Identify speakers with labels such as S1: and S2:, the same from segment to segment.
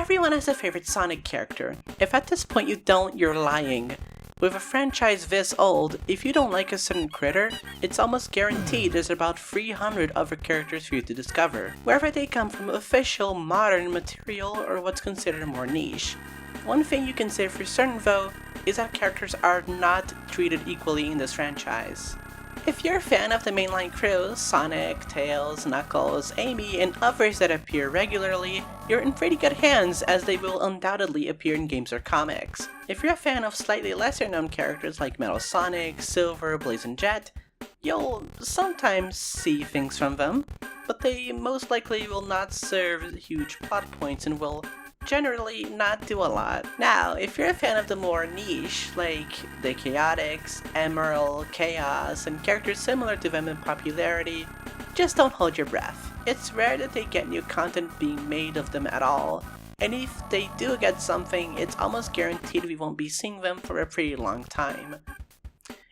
S1: Everyone has a favorite Sonic character. If at this point you don't, you're lying. With a franchise this old, if you don't like a certain critter, it's almost guaranteed there's about 300 other characters for you to discover, whether they come from official, modern material or what's considered more niche. One thing you can say for certain though, is that characters are not treated equally in this franchise. If you're a fan of the mainline crew, Sonic, Tails, Knuckles, Amy, and others that appear regularly, you're in pretty good hands as they will undoubtedly appear in games or comics. If you're a fan of slightly lesser known characters like Metal Sonic, Silver, Blaze and Jet, you'll sometimes see things from them, but they most likely will not serve huge plot points and will generally not do a lot. Now, if you're a fan of the more niche, like the Chaotix, Emerald, Chaos, and characters similar to them in popularity, just don't hold your breath. It's rare that they get new content being made of them at all, and if they do get something, it's almost guaranteed we won't be seeing them for a pretty long time.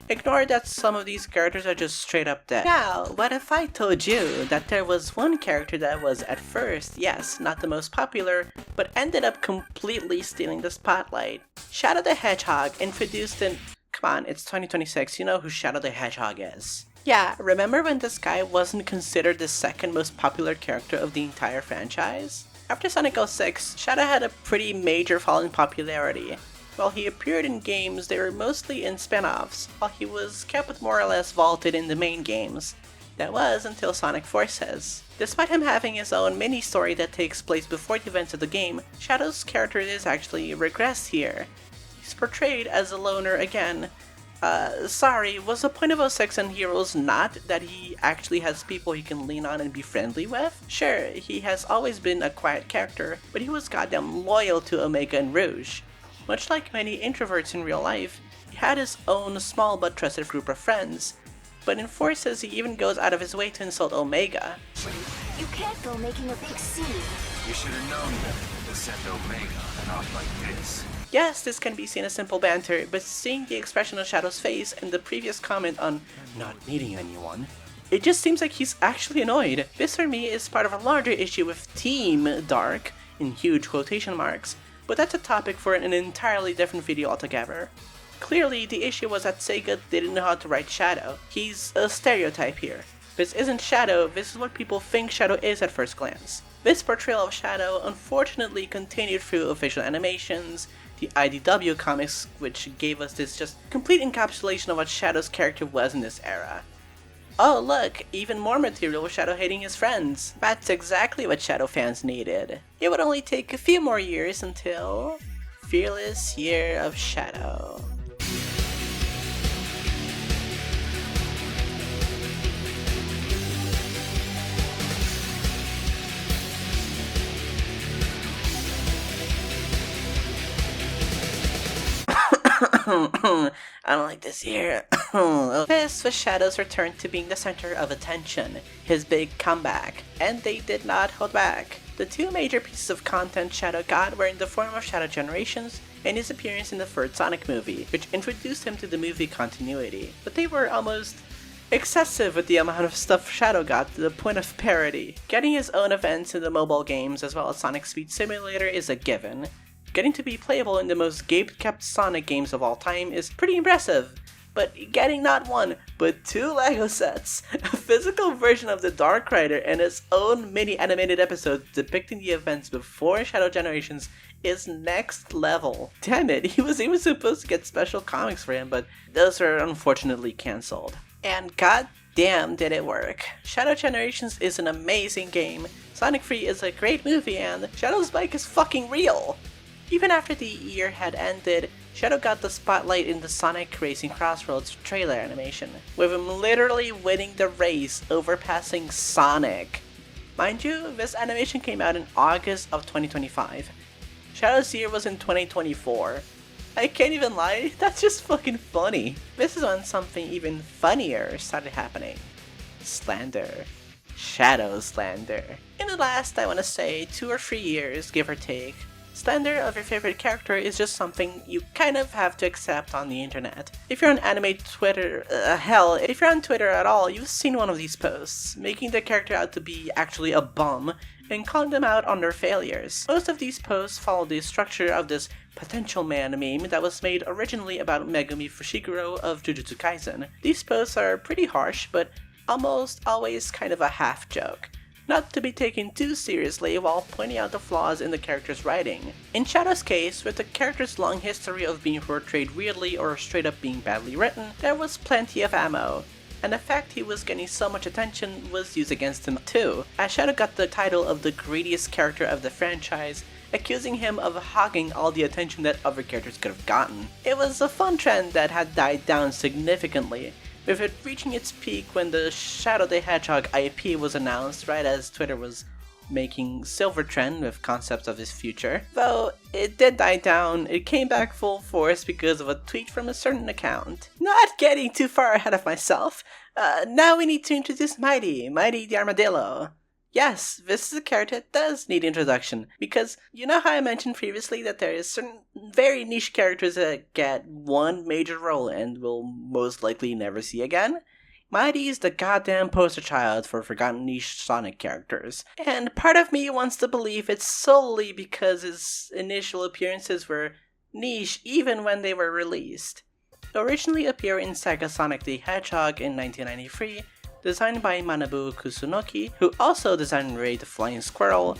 S1: Ignore that some of these characters are just straight up dead. Now, what if I told you that there was one character that was at first, yes, not the most popular, but ended up completely stealing the spotlight? Shadow the Hedgehog introduced in... Come on, it's 2026, you know who Shadow the Hedgehog is. Yeah, remember when this guy wasn't considered the second most popular character of the entire franchise? After Sonic 06, Shadow had a pretty major fall in popularity. While he appeared in games, they were mostly in spin-offs, while he was kept more or less vaulted in the main games. That was until Sonic Forces. Despite him having his own mini-story that takes place before the events of the game, Shadow's character is actually regressed here. He's portrayed as a loner again. Sorry, was the point of 06 and Heroes not that he actually has people he can lean on and be friendly with? Sure, he has always been a quiet character, but he was goddamn loyal to Omega and Rouge. Much like many introverts in real life, he had his own small but trusted group of friends. But in Forces, he even goes out of his way to insult Omega.
S2: You can't go making a big scene.
S3: You should have known better to send Omega out like this.
S1: Yes, this can be seen as simple banter, but seeing the expression on Shadow's face and the previous comment on not meeting anyone, it just seems like he's actually annoyed. This for me is part of a larger issue with Team Dark, in huge quotation marks, but that's a topic for an entirely different video altogether. Clearly, the issue was that Sega didn't know how to write Shadow. He's a stereotype here. This isn't Shadow, this is what people think Shadow is at first glance. This portrayal of Shadow unfortunately continued through official animations, the IDW comics, which gave us this just complete encapsulation of what Shadow's character was in this era. Oh look, even more material with Shadow hating his friends. That's exactly what Shadow fans needed. It would only take a few more years until... Fearless Year of Shadow. I don't like this year. This was Shadow's return to being the center of attention, his big comeback, and they did not hold back. The two major pieces of content Shadow got were in the form of Shadow Generations and his appearance in the third Sonic movie, which introduced him to the movie continuity, but they were almost excessive with the amount of stuff Shadow got to the point of parody. Getting his own events in the mobile games as well as Sonic Speed Simulator is a given. Getting to be playable in the most gate-kept Sonic games of all time is pretty impressive, but getting not one, but two LEGO sets, a physical version of the Dark Rider, and its own mini-animated episode depicting the events before Shadow Generations is next level. Damn it, he was even supposed to get special comics for him, but those were unfortunately cancelled. And god damn did it work. Shadow Generations is an amazing game, Sonic 3 is a great movie, and Shadow's bike is fucking real! Even after the year had ended, Shadow got the spotlight in the Sonic Racing Crossroads trailer animation, with him literally winning the race, overpassing Sonic. Mind you, this animation came out in August of 2025. Shadow's year was in 2024. I can't even lie, that's just fucking funny. This is when something even funnier started happening. Slander. Shadow slander. In the last, I wanna say, 2 or 3 years, give or take, slander of your favorite character is just something you kind of have to accept on the internet. If you're on anime Twitter, hell, if you're on Twitter at all, you've seen one of these posts, making the character out to be actually a bum, and calling them out on their failures. Most of these posts follow the structure of this potential man meme that was made originally about Megumi Fushiguro of Jujutsu Kaisen. These posts are pretty harsh, but almost always kind of a half joke, not to be taken too seriously while pointing out the flaws in the character's writing. In Shadow's case, with the character's long history of being portrayed weirdly or straight up being badly written, there was plenty of ammo, and the fact he was getting so much attention was used against him too, as Shadow got the title of the greatest character of the franchise, accusing him of hogging all the attention that other characters could have gotten. It was a fun trend that had died down significantly, with it reaching its peak when the Shadow the Hedgehog IP was announced right as Twitter was making Silver Trend with concepts of his future. Though it did die down, it came back full force because of a tweet from a certain account. Not getting too far ahead of myself, now we need to introduce Mighty the Armadillo. Yes, this is a character that does need introduction, because you know how I mentioned previously that there is certain very niche characters that get one major role and will most likely never see again? Mighty is the goddamn poster child for forgotten niche Sonic characters, and part of me wants to believe it's solely because his initial appearances were niche even when they were released. Originally appeared in Sega Sonic the Hedgehog in 1993, designed by Manabu Kusunoki, who also designed Ray the Flying Squirrel,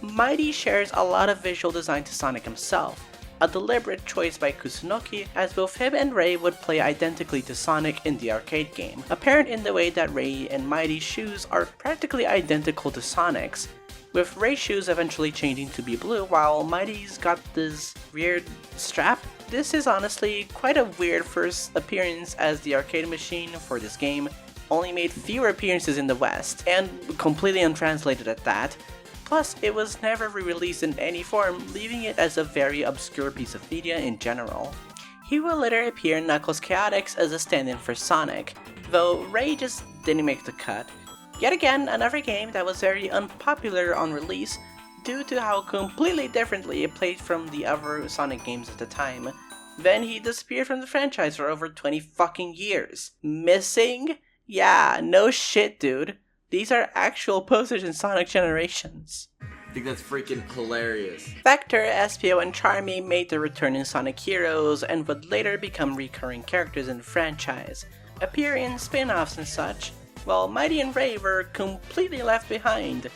S1: Mighty shares a lot of visual design to Sonic himself, a deliberate choice by Kusunoki, as both him and Ray would play identically to Sonic in the arcade game, apparent in the way that Ray and Mighty's shoes are practically identical to Sonic's, with Ray's shoes eventually changing to be blue while Mighty's got this weird strap. This is honestly quite a weird first appearance, as the arcade machine for this game only made fewer appearances in the West, and completely untranslated at that. Plus, it was never re-released in any form, leaving it as a very obscure piece of media in general. He will later appear in Knuckles Chaotix as a stand-in for Sonic, though Ray just didn't make the cut. Yet again, another game that was very unpopular on release due to how completely differently it played from the other Sonic games at the time. Then he disappeared from the franchise for over 20 fucking years. Missing? Yeah, no shit, dude. These are actual posters in Sonic Generations.
S4: I think that's freaking hilarious.
S1: Vector, Espio, and Charmy made their return in Sonic Heroes and would later become recurring characters in the franchise, appear in spin-offs and such, while Mighty and Ray were completely left behind.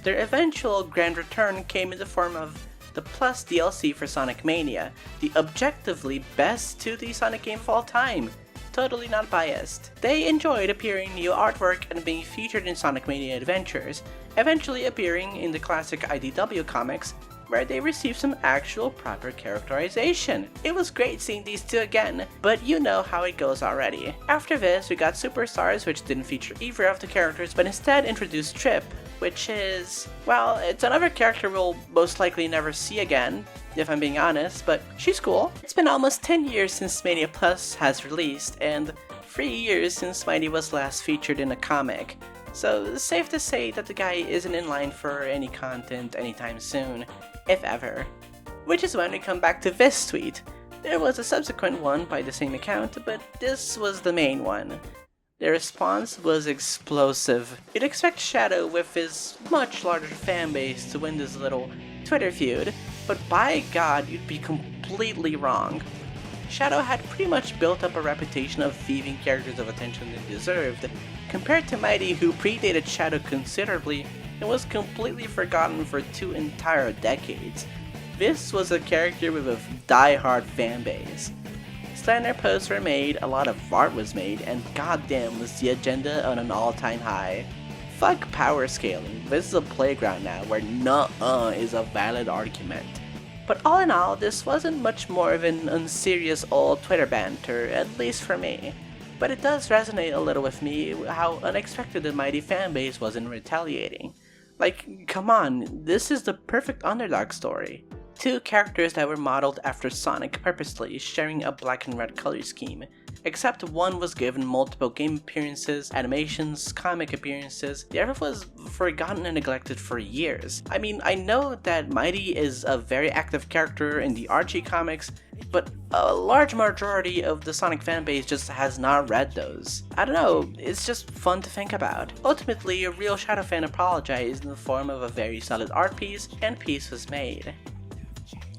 S1: Their eventual grand return came in the form of the Plus DLC for Sonic Mania, the objectively best 2D Sonic game of all time. Totally not biased. They enjoyed appearing in new artwork and being featured in Sonic Mania Adventures, eventually appearing in the classic IDW comics, where they received some actual proper characterization. It was great seeing these two again, but you know how it goes already. After this, we got Superstars, which didn't feature either of the characters, but instead introduced Trip, which is, well, it's another character we'll most likely never see again, if I'm being honest, but she's cool. It's been almost 10 years since Mania Plus has released, and 3 years since Mighty was last featured in a comic, so it's safe to say that the guy isn't in line for any content anytime soon, if ever. Which is when we come back to this tweet. There was a subsequent one by the same account, but this was the main one. The response was explosive. You'd expect Shadow with his much larger fanbase to win this little Twitter feud, but by God, you'd be completely wrong. Shadow had pretty much built up a reputation of thieving characters of attention they deserved, compared to Mighty, who predated Shadow considerably and was completely forgotten for 2 entire decades. This was a character with a die-hard fanbase. Slander posts were made, a lot of art was made, and goddamn was the agenda on an all-time high. Fuck power scaling, this is a playground now where nuh-uh is a valid argument. But all in all, this wasn't much more of an unserious old Twitter banter, at least for me. But it does resonate a little with me how unexpected the Mighty fanbase was in retaliating. Like, come on, this is the perfect underdog story. Two characters that were modeled after Sonic purposely, sharing a black and red color scheme. Except one was given multiple game appearances, animations, comic appearances, the other was forgotten and neglected for years. I mean, I know that Mighty is a very active character in the Archie comics, but a large majority of the Sonic fanbase just has not read those. I don't know, it's just fun to think about. Ultimately, a real Shadow fan apologized in the form of a very solid art piece, and peace was made.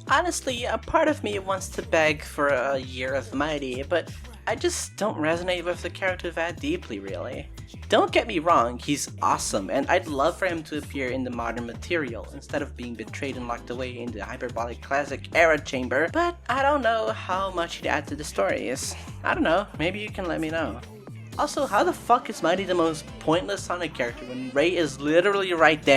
S1: Honestly, a part of me wants to beg for a year of Mighty, but I just don't resonate with the character that deeply, really. Don't get me wrong, he's awesome, and I'd love for him to appear in the modern material instead of being betrayed and locked away in the hyperbolic classic era chamber, but I don't know how much he'd add to the stories. I don't know, maybe you can let me know. Also, how the fuck is Mighty the most pointless Sonic character when Ray is literally right there?